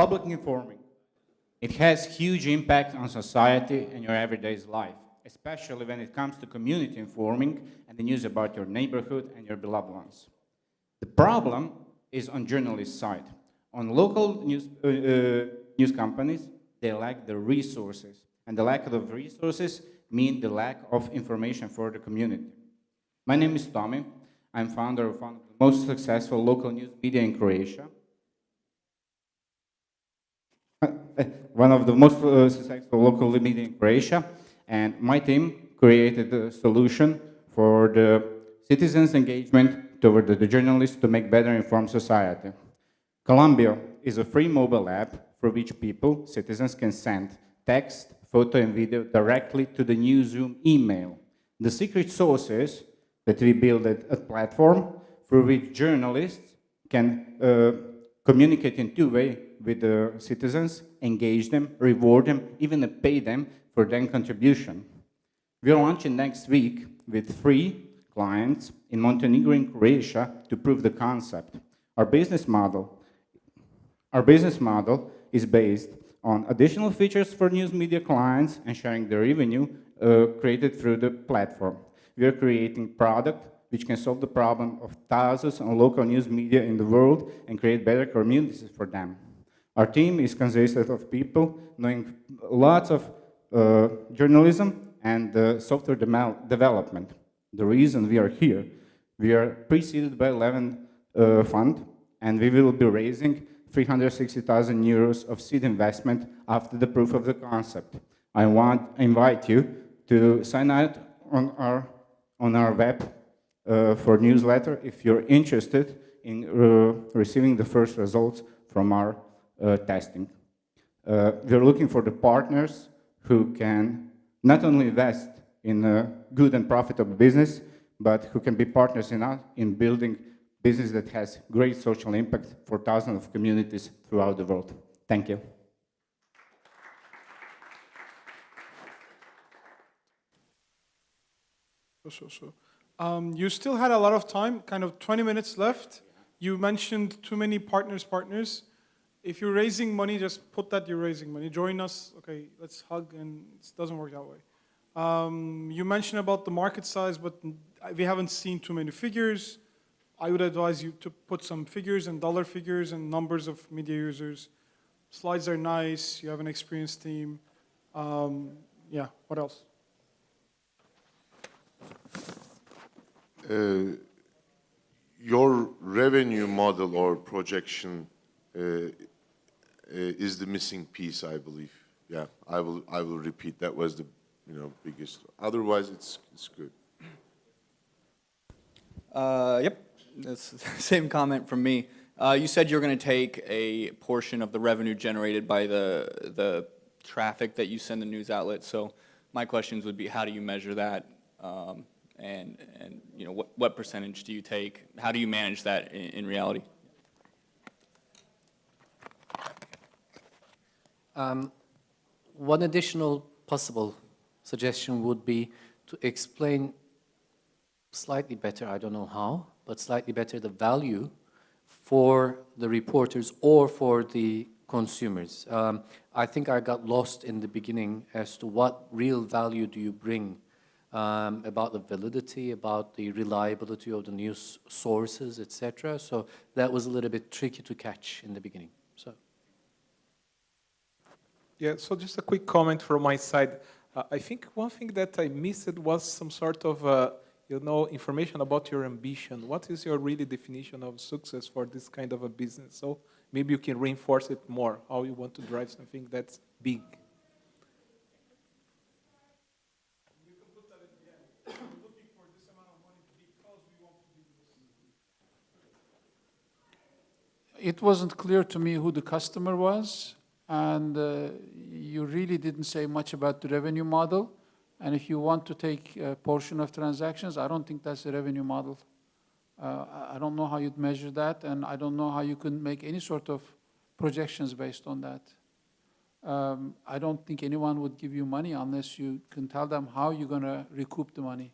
Public informing. It has huge impact on society and your everyday life, especially when it comes to community informing and the news about your neighborhood and your beloved ones. The problem is on journalist side. On local news companies, they lack the resources, and the lack of resources mean the lack of information for the community. My name is Tomi. I'm founder of one of the most successful local news media in Croatia. One of the most successful local media in Croatia, and my team created a solution for the citizens' engagement toward the journalists to make better informed society. Colombio is a free mobile app for which people, citizens, can send text, photo, and video directly to the newsroom email. The secret sauce is that we build a platform through which journalists can communicate in two-way with the citizens, engage them, reward them, even pay them for their contribution. We are launching next week with 3 clients in Montenegro and Croatia to prove the concept. Our business model is based on additional features for news media clients and sharing the revenue created through the platform. We are creating product which can solve the problem of thousands of local news media in the world and create better communities for them. Our team is consisted of people knowing lots of journalism and software development. The reason we are here, we are preceded by 11 fund, and we will be raising 360,000 euros of seed investment after the proof of the concept. I invite you to sign out on our web for newsletter if you're interested in receiving the first results from our testing. We're looking for the partners who can not only invest in a good and profitable business, but who can be partners in building business that has great social impact for thousands of communities throughout the world. Thank you. You still had a lot of time, kind of 20 minutes left. You mentioned too many partners. If you're raising money, just put that you're raising money. Join us, okay, let's hug, and it doesn't work that way. You mentioned about the market size, but we haven't seen too many figures. I would advise you to put some figures and dollar figures and numbers of media users. Slides are nice, you have an experienced team. Yeah, what else? Your revenue model or projection is the missing piece, I believe. Yeah, I will repeat. That was the biggest. Otherwise, it's good. Yep, that's the same comment from me. You said you're going to take a portion of the revenue generated by the traffic that you send the news outlets. So my questions would be, how do you measure that? And what percentage do you take? How do you manage that in reality? One additional possible suggestion would be to explain slightly better, I don't know how, but slightly better the value for the reporters or for the consumers. I think I got lost in the beginning as to what real value do you bring about the validity, about the reliability of the news sources, etc. So that was a little bit tricky to catch in the beginning. Yeah, so just a quick comment from my side. I think one thing that I missed was some sort of, information about your ambition. What is your really definition of success for this kind of a business? So maybe you can reinforce it more, how you want to drive something that's big. You can put that at the end. We're looking for this amount of money because we want to do this. It wasn't clear to me who the customer was. And you really didn't say much about the revenue model. And if you want to take a portion of transactions, I don't think that's a revenue model. I don't know how you'd measure that, and I don't know how you can make any sort of projections based on that. I don't think anyone would give you money unless you can tell them how you're going to recoup the money.